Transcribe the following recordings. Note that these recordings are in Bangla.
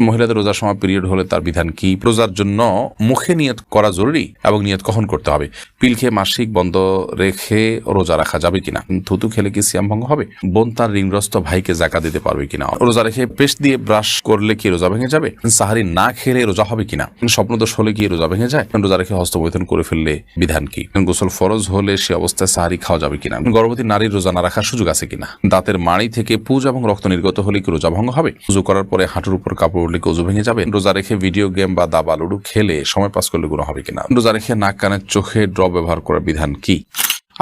মহিলাদের রোজার সময় পিরিয়ড হলে তার বিধান কি? রোজার জন্য মুখে নিয়ত করা জরুরি এবং নিয়ত কখন করতে হবে? পিল খেয়ে মাসিক বন্ধ রেখে রোজা রাখা যাবে কিনা? থুতু খেলে কি সিয়াম ভঙ্গ হবে? বোন তার ঋণগ্রস্ত ভাইকে যাকাত দিতে পারবে কিনা? রোজা রেখে পেস্ট দিয়ে ব্রাশ করলে কি রোজা ভেঙে যাবে? সাহারি না খেলে রোজা হবে কিনা? স্বপ্নদোষ হলে কি রোজা ভেঙে যায়? রোজা রেখে হস্তমৈথুন করে ফেললে বিধান কি? গোসল ফরজ হলে সে অবস্থায় সাহারি খাওয়া যাবে কিনা? গর্ভবতী নারীর রোজা না রাখার সুযোগ আছে কিনা? দাঁতের মাড়ি থেকে পুজ এবং রক্ত নির্গত হলে কি রোজা ভঙ্গ হবে? উযু করার পরে হাঁটুর উপর কাপড় উঠলে কি উযু ভেঙে যাবে? রোজা রেখে ভিডিও গেম বা দাবা লুডু খেলে সময় পাস করলে গুনাহ হবে কিনা? রোজা রেখে নাক কানের চোখে ড্রপ ব্যবহার করার বিধান কি?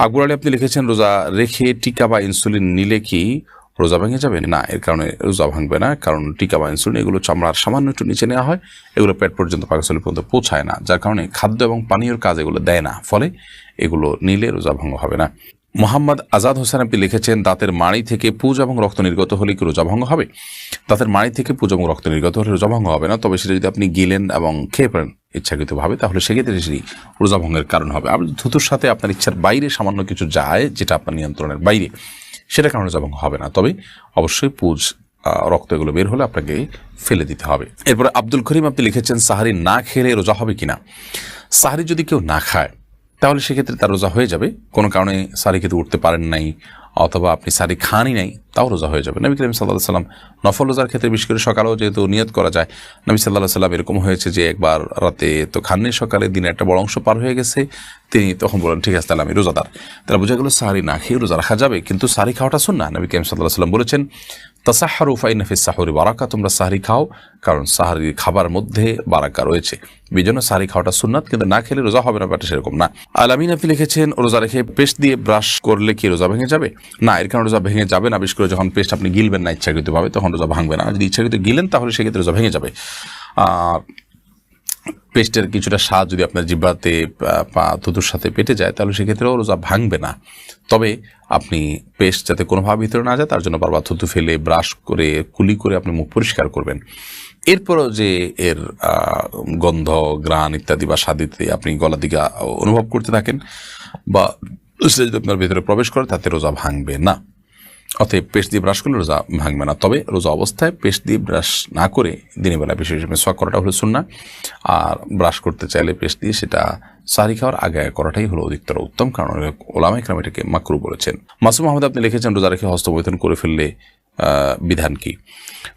আকবর আলী আপনি লিখেছেন, রোজা রেখে টিকা বা ইনসুলিন নিলে কি রোজা ভেঙে যাবে? না, এর কারণে রোজা ভাঙবে না। কারণ টিকা বা ইনসুলিন এগুলো চামড়ার সামান্য একটু নিচে নেওয়া হয়, এগুলো পেট পর্যন্ত পাকস্থলী পর্যন্ত পৌঁছায় না, যার কারণে খাদ্য এবং পানীয়র কাজ এগুলো দেয় না, ফলে এগুলো নিলে রোজা ভঙ্গ হবে না। মোহাম্মদ আজাদ হোসেন আপনি লিখেছেন, দাঁতের মাড়ি থেকে পুজ এবং রক্ত নির্গত হলে কি রোজা ভঙ্গ হবে? দাঁতের মাড়ি থেকে পুজ এবং রক্ত নির্গত হলে রোজা ভঙ্গ হবে না, তবে সেটা যদি আপনি গিলেন এবং খেয়ে পড়েন ইচ্ছাকৃতভাবে, তাহলে সেক্ষেত্রে সেটি রোজা ভঙ্গের কারণ হবে। আর থুতুর সাথে আপনার ইচ্ছার বাইরে সামান্য কিছু যায়, যেটা আপনার নিয়ন্ত্রণের বাইরে, সেটা কারণে রোজা ভঙ্গ হবে না। তবে অবশ্যই পুজ রক্ত এগুলো বের হলে আপনাকে ফেলে দিতে হবে। এরপরে আব্দুল করিম আপনি লিখেছেন, সাহারি না খেলে রোজা হবে কিনা? সাহারি যদি কেউ না খায় তাহলে সেক্ষেত্রে তার রোজা হয়ে যাবে। কোনো কারণে সাহারি খেতে উঠতে পারেন নাই, অথবা আপনি সাহারি খানই নাই, তাও রোজা হয়ে যাবে। নবী করিম সাল্লাল্লাহু আলাইহি ওয়াসাল্লাম নফল রোজার ক্ষেত্রে বিশেষ করে সকালেও যেহেতু নিয়ত করা যায়, নবী সাল্লাল্লাহু আলাইহি ওয়াসাল্লাম এরকম হয়েছে যে একবার রাতে তো খাননি, সকালে দিনে একটা বড় অংশ পার হয়ে গেছে, তিনি তখন বলেন ঠিক আছে তাহলে আমি রোজাদার। তারা বোঝা গেল সাহারি না খেয়ে রোজা রাখা যাবে, কিন্তু সাহারি খাওয়াটা সুন্নাহ। নবী করিম সাল্লাল্লাহু আলাইহি ওয়াসাল্লাম বলেছেন, তাসাহহারু ফাইন্না ফিস সাহুরি বারাকা, তোমরা সাহারি খাও কারণ সাহারির খাবার মধ্যে বারাকা রয়েছে। বিজন্য সাহারি খাওয়াটা সুন্নাত, কিন্তু না খেলে রোজা হবে না, ব্যাপারটা সেরকম না। আলামিন আপনি লিখেছেন, রোজা রেখে পেস্ট দিয়ে ব্রাশ করলে কি রোজা ভেঙে যাবে? না, এর কারণে রোজা ভেঙে যাবে না। বিশেষ করে যখন পেস্ট আপনি গিলবেন না ইচ্ছাকৃতভাবে, তখন রোজা ভাঙবে না। যদি ইচ্ছাকৃত গিলেন তাহলে সেক্ষেত্রে রোজা ভেঙে যাবে। পেস্টের কিছুটা স্বাদ যদি আপনার জিহ্বাতে থুতুর সাথে পেটে যায় তাহলে সেক্ষেত্রেও রোজা ভাঙবে না। তবে আপনি পেস্ট যাতে কোনোভাবে ভিতরে না যায় তার জন্য বারবার থুতু ফেলে ব্রাশ করে কুলি করে আপনি মুখ পরিষ্কার করবেন। এরপরও যে এর গন্ধ, ঘ্রাণ ইত্যাদি বা স্বাদ ইত্যাদি আপনি গলার দিকে অনুভব করতে থাকেন বা সেটা যদি আপনার ভিতরে প্রবেশ করে, তাতে রোজা ভাঙবে না। অতএব পেস্ট দিয়ে ব্রাশ করলে রোজা ভাঙবে না। তবে রোজা অবস্থায় পেস্ট দিয়ে ব্রাশ না করে দিনের বেলা বিশেষ মেসওয়াক করাটা হলো সুন্নাহ, আর ব্রাশ করতে চাইলে পেস্ট দিয়ে সেটা সাহারি খাওয়ার আগে করাটাই হলো অধিকতর উত্তম, কারণ ওলামায়ে কেরাম এটাকে মাকরুহ বলেছেন। মাসুম আহমদ আপনি লিখেছেন, রোজা রেখে হস্তমৈথুন করে ফেললে বিধান কি?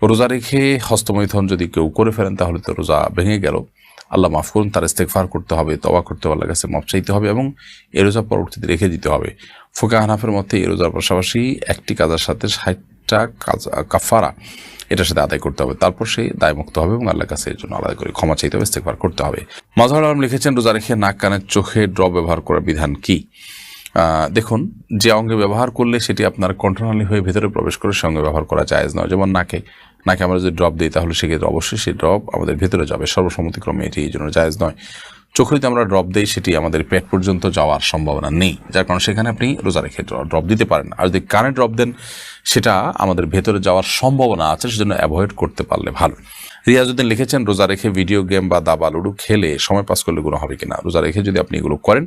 রোজা রেখে হস্তমৈথুন যদি কেউ করে ফেলেন তাহলে তো রোজা ভেঙে গেল। আল্লাহ মাফ করুন, তার ইস্তেগফার করতে হবে, তওবা করতে হবে, আল্লাহর কাছে মাফ চাইতে হবে এবং এ রোজা পরবর্তীতে রেখে দিতে হবে। ফুকাহা হানাফের মধ্যে এই রোজার পাশাপাশি একটি কাজার সাথে 60টা কাফারা এটার সাথে আদায় করতে হবে, তারপর সে দায়মুক্ত হবে এবং আল্লাহর কাছে এর জন্য আলাদা করে ক্ষমা চাইতে হবে, ইস্তেগফার করতে হবে। মাজহারুল আলম লিখেছেন, রোজা রেখে নাক কানের চোখে ড্রপ ব্যবহার করার বিধান কি? দেখুন, যে অঙ্গে ব্যবহার করলে সেটি আপনার কন্ট্রোনালি হয়ে ভেতরে প্রবেশ করে সে অঙ্গে ব্যবহার করা জায়েজ নয়। যেমন নাকে আমরা যদি ড্রপ দিই তাহলে সেক্ষেত্রে অবশ্যই সেই ড্রপ আমাদের ভেতরে যাবে, সর্বসম্মতিক্রমে এটি এই জন্য জায়েজ নয়। চোখে যদি আমরা ড্রপ দিই সেটি আমাদের পেট পর্যন্ত যাওয়ার সম্ভাবনা নেই, যার কারণে সেখানে আপনি রোজা রেখে ড্রপ দিতে পারেন। আর যদি কানে ড্রপ দেন সেটা আমাদের ভেতরে যাওয়ার সম্ভাবনা আছে, সেজন্য অ্যাভয়েড করতে পারলে ভালো। রিয়াজউদ্দিন লিখেছেন, রোজা রেখে ভিডিও গেম বা দাবা লুডু খেলে সময় পাস করলে গুনাহ হবে কিনা? রোজা রেখে যদি আপনি এগুলো করেন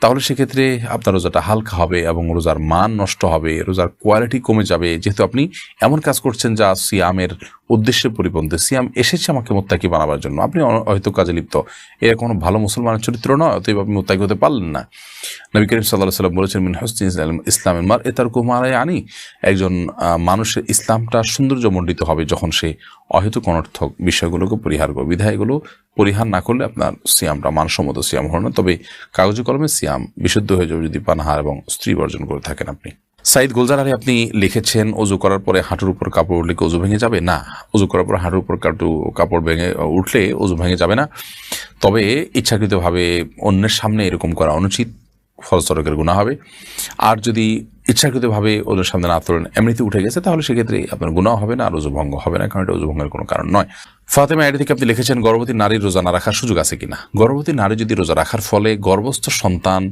তাহলে সেক্ষেত্রে আপনার রোজাটা হালকা হবে এবং রোজার মান নষ্ট হবে, রোজার কোয়ালিটি কমে যাবে, যেহেতু আপনি এমন কাজ করছেন যা সিয়ামের উদ্দেশ্যে পরিপন্থী। সিয়াম এসেছে আমাকে মুত্তাকি বানাবার জন্য, আপনি হয়তো কাজে লিপ্ত, এর কোনো ভালো মুসলমানের চরিত্র নয়, অতএব আপনি মুত্তাকি হতে পারলেন না। নবী করিম সাল্লাল্লাহু আলাইহি ওয়াসাল্লাম বলেছেন, মিন হুসনি ইসলামিল মারই তারকুহু মা লা ইয়ানি, একজন মানুষের ইসলামটা সৌন্দর্যমণ্ডিত হবে যখন সে অহেতুক অনর্থক বিষয়গুলোকে পরিহার করবে। বিধায় এগুলো পরিহার না করলে আপনার সিয়ামটা মানসম্মত সিয়াম হলো না। তবে কাগজে কলমে সিয়াম বিশুদ্ধ হয়ে যাবে যদি পানাহার এবং স্ত্রী বর্জন করে থাকেন আপনি। সাইদ গুলজার আলী আপনি লিখেছেন, অজু করার পরে হাঁটুর উপর কাপড় উঠলে অজু ভেঙে যাবে? না, অজু করার পর হাঁটুর উপর কাপড় ভেঙে উঠলে অজু ভেঙে যাবে না। তবে ইচ্ছাকৃতভাবে অন্যের সামনে এরকম করা অনুচিত, ফলস্বরূপের গুনাহ হবে। আর যদি ইচ্ছাকৃতভাবে ওদের সামনে না তোলেন, এমনিতে উঠে গেছে, তাহলে সেক্ষেত্রে আপনার গুনাহ হবে না, আর রোজা ভঙ্গ হবে না, কারণ এটা রোজা ভঙ্গের কোনো কারণ নয়। ফাতেমা আইডি থেকে আপনি লিখেছেন, গর্ভবতী নারীর রোজা না রাখার সুযোগ আছে কিনা? গর্ভবতী নারী যদি রোজা রাখার ফলে গর্ভস্থ সন্তান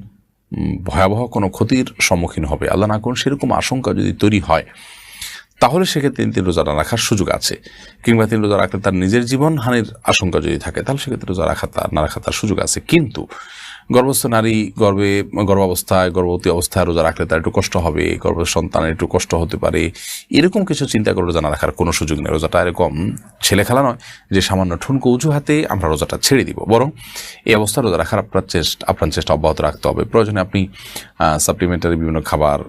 ভয়াবহ কোনো ক্ষতির সম্মুখীন হবে, আল্লাহ না করুন সেরকম আশঙ্কা যদি তৈরি হয়, তাহলে সেক্ষেত্রে তিনি রোজা না রাখার সুযোগ আছে। কিংবা তিনি রোজা রাখলে তার নিজের জীবন হানির আশঙ্কা যদি থাকে, তাহলে সেক্ষেত্রে রোজা না রাখা তার সুযোগ আছে। কিন্তু গর্ভস্থ নারী গর্ভবতী অবস্থায় রোজা রাখলে তার একটু কষ্ট হবে, গর্ভস্থ সন্তানের একটু কষ্ট হতে পারে, এরকম কিছু চিন্তা করে রোজা না রাখার কোনো সুযোগ নেই। রোজাটা এরকম ছেলে খেলা নয় যে সামান্য ঠুনকো অজুহাতে আমরা রোজাটা ছেড়ে দিব, বরং এই অবস্থা রোজা রাখার আপনার চেষ্টা অব্যাহত রাখতে হবে। প্রয়োজনে আপনি সাপ্লিমেন্টারি বিভিন্ন খাবার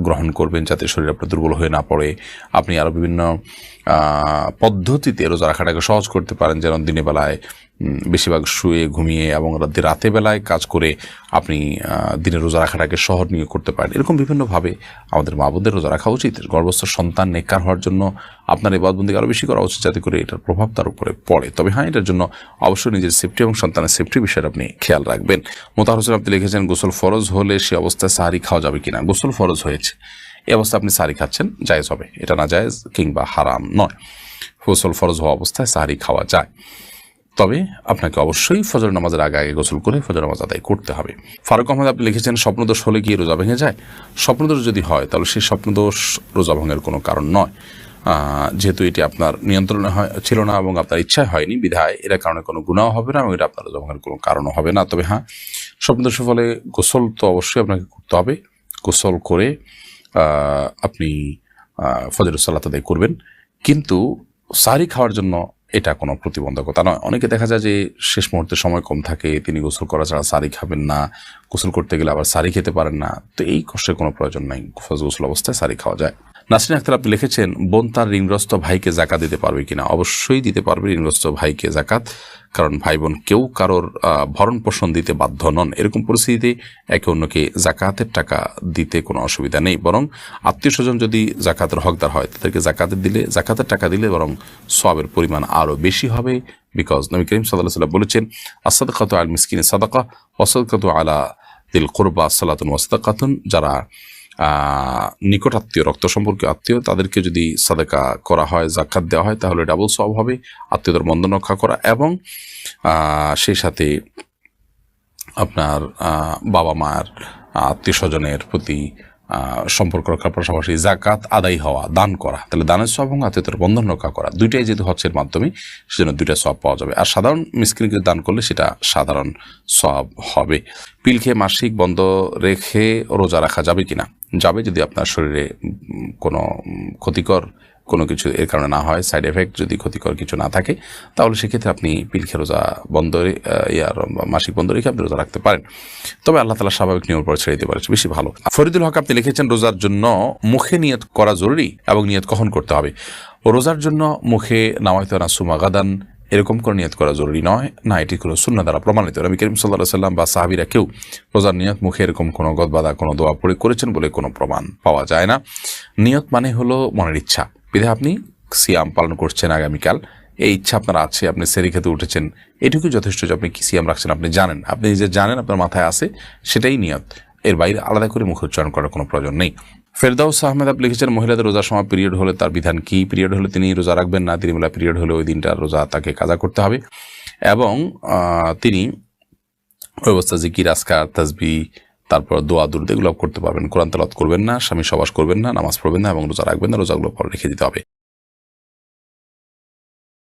গ্রহণ করবেন যাতে শরীর আপনার দুর্বল হয়ে না পড়ে। আপনি আরও বিভিন্ন পদ্ধতিতে রোজা রাখাটাকে সহজ করতে পারেন, যেন দিনের বেলায় বেশিরভাগ শুয়ে ঘুমিয়ে এবং রাতে বেলায় কাজ করে আপনি দিনের রোজা রাখাটাকে সহজ নিয়ে করতে পারেন। এরকম বিভিন্নভাবে আমাদের মা বোনদের রোজা রাখা উচিত। গর্ভস্থ সন্তান নেককার হওয়ার জন্য আপনার ইবাদতবন্দিকে আরও বেশি করা উচিত, যাতে করে এটার প্রভাব তার উপরে পড়ে। তবে হ্যাঁ, এটার জন্য অবশ্যই নিজের সেফটি এবং সন্তানের সেফটির বিষয়ে আপনি খেয়াল রাখবেন। মোতাহার হোসেন আপনি লিখেছেন, গোসল ফরজ হলে সে অবস্থায় সাহারি খাওয়া যাবে কিনা? গোসল ফরজ হয়েছে, এই অবস্থায় আপনি সাহারি খাচ্ছেন, জায়েজ হবে, এটা না জায়েজ কিংবা হারাম নয়। গোসল ফরজ হওয়া অবস্থায় সাহারি খাওয়া যায়, তবে আপনাকে অবশ্যই ফজর নামাজের আগে গোসল করে ফজর নামাজ আদায় করতে হবে। ফারুক আহমদ আপনি লিখেছেন, স্বপ্নদোষ হলে কি রোজা ভেঙে যায়? স্বপ্নদোষ যদি হয় তাহলে সেই স্বপ্নদোষ রোজা ভঙ্গের কোনো কারণ নয়, যেহেতু এটি আপনার নিয়ন্ত্রণে ছিল না এবং আপনার ইচ্ছায় হয়নি, বিধায় এর কারণে কোনো গুনাহ হবে না এবং এটা আপনার রোজা ভঙ্গের কোনো কারণও হবে না। তবে হ্যাঁ, স্বপ্নদোষের ফলে গোসল তো অবশ্যই আপনাকে করতে হবে। গোসল করে আপনি ফজরের সালাত আদায় করবেন, কিন্তু সাহরি খাওয়ার জন্য এটা কোনো প্রতিবন্ধকতা নয়। অনেকে দেখা যায় যে শেষ মুহূর্তে সময় কম থাকে, তিনি গোসল করা ছাড়া সাহরি খাবেন না, গোসল করতে গেলে আবার সাহরি খেতে পারেন না, তো এই কষ্টের কোনো প্রয়োজন নাই, গোসল অবস্থায় সাহরি খাওয়া যায়। নাসরিন আক্তার আপনি লিখেছেন, বোন তার ঋণগ্রস্ত ভাইকে জাকাত দিতে পারবে কিনা? অবশ্যই দিতে পারবে ঋণগ্রস্ত ভাইকে জাকাত, কারণ ভাই বোন কেউ কারোর ভরণ পোষণ দিতে বাধ্য নন। এরকম পরিস্থিতিতে একে অন্যকে জাকাতের টাকা দিতে কোনো অসুবিধা নেই, বরং আত্মীয় স্বজন যদি জাকাতের হকদার হয় তাদেরকে জাকাতের টাকা দিলে বরং সওয়াবের পরিমাণ আরও বেশি হবে। বিকজ নবী করিম সাল্লাল্লাহু আলাইহি ওয়াসাল্লাম বলেছেন, আস-সাদাকাতু আল মিসকিনি সাদাকা ওয়া সাদাকাতু আলা দিল কুরবা সালাতুন ওয়া সাদাকাতুন। যারা নিকট আত্মীয়, রক্ত সম্পর্কে আত্মীয়, তাদেরকে যদি সাদাকা করা হয়, জাকাত দেওয়া হয়, তাহলে ডাবল সওয়াব হবে আত্মীয়দের বন্ধন রক্ষা করা, এবং সেই সাথে আপনার বাবা মার আত্মীয় স্বজনের প্রতি সম্পর্ক রক্ষার পাশাপাশি জাকাত আদায় হওয়া, দান করা, তাহলে দানের সওয়াব এবং আত্মীয়তার বন্ধন রক্ষা করা দুইটাই যেহেতু হজের মাধ্যমে, সেজন্য দুইটা সওয়াব পাওয়া যাবে। আর সাধারণ মিসকিনকে দান করলে সেটা সাধারণ সওয়াব হবে। পিল খেয়ে মাসিক বন্ধ রেখে রোজা রাখা যাবে কিনা? যাবে, যদি আপনার শরীরে কোনো ক্ষতিকর কোনো কিছু এর কারণে না হয়, সাইড এফেক্ট যদি ক্ষতিকর কিছু না থাকে, তাহলে সেক্ষেত্রে আপনি পিল খেয়ে রোজা মাসিক বন্ধ রেখে আপনি রোজা রাখতে পারেন। তবে আল্লাহ তাআলা স্বাভাবিক নিয়মের পর ছেড়ে দিতে পারে, বেশি ভালো। ফরিদুল হক আপনি লিখেছেন, রোজার জন্য মুখে নিয়ত করা জরুরি এবং নিয়ত কখন করতে হবে? রোজার জন্য মুখে নাওয়াইতু নাসুমা গাদান এরকম করে নিয়ত করা জরুরি নয়, না এটি কোনো সুন্নাহ দ্বারা প্রমাণিত। নবী করিম সাল্লাল্লাহু আলাইহি ওয়াসাল্লাম বা সাহাবীরা কেউ রোজার নিয়ত মুখে এরকম কোনো গদবাদা কোনো দোয়া পড়ে করেছেন বলে কোনো প্রমাণ পাওয়া যায় না। নিয়ত মানে হলো মনের ইচ্ছা, বিধায় আপনি সিয়াম পালন করছেন আগামীকাল, এই ইচ্ছা আপনার আছে, আপনি সেরি খেতে উঠেছেন, এটুকুই যথেষ্ট যে আপনি কি সিয়াম রাখছেন আপনি জানেন, আপনি নিজে জানেন, আপনার মাথায় আছে, সেটাই নিয়ত। এর বাইরে আলাদা করে মুখে উচ্চারণ করার কোনো প্রয়োজন নেই। ফেরদাউস আহমেদ আপনি লিখেছেন, মহিলাদের রোজার সময় পিরিয়ড হলে তার বিধান কি? পিরিয়ড হলে তিনি রোজা রাখবেন না, তিনি বলে পিরিয়ড হলে ওই দিনটার রোজা তাকে কাজা করতে হবে, এবং তিনি ওই অবস্থা জিকির, আজকার, তাসবিহ, তারপর দোয়া দুরুদ এগুলো করতে পারবেন। কোরআন তেলাওয়াত করবেন না, স্বামী সহবাস করবেন না, নামাজ পড়বেন না এবং রোজা রাখবেন না, রোজাগুলো পরে রেখে দিতে হবে।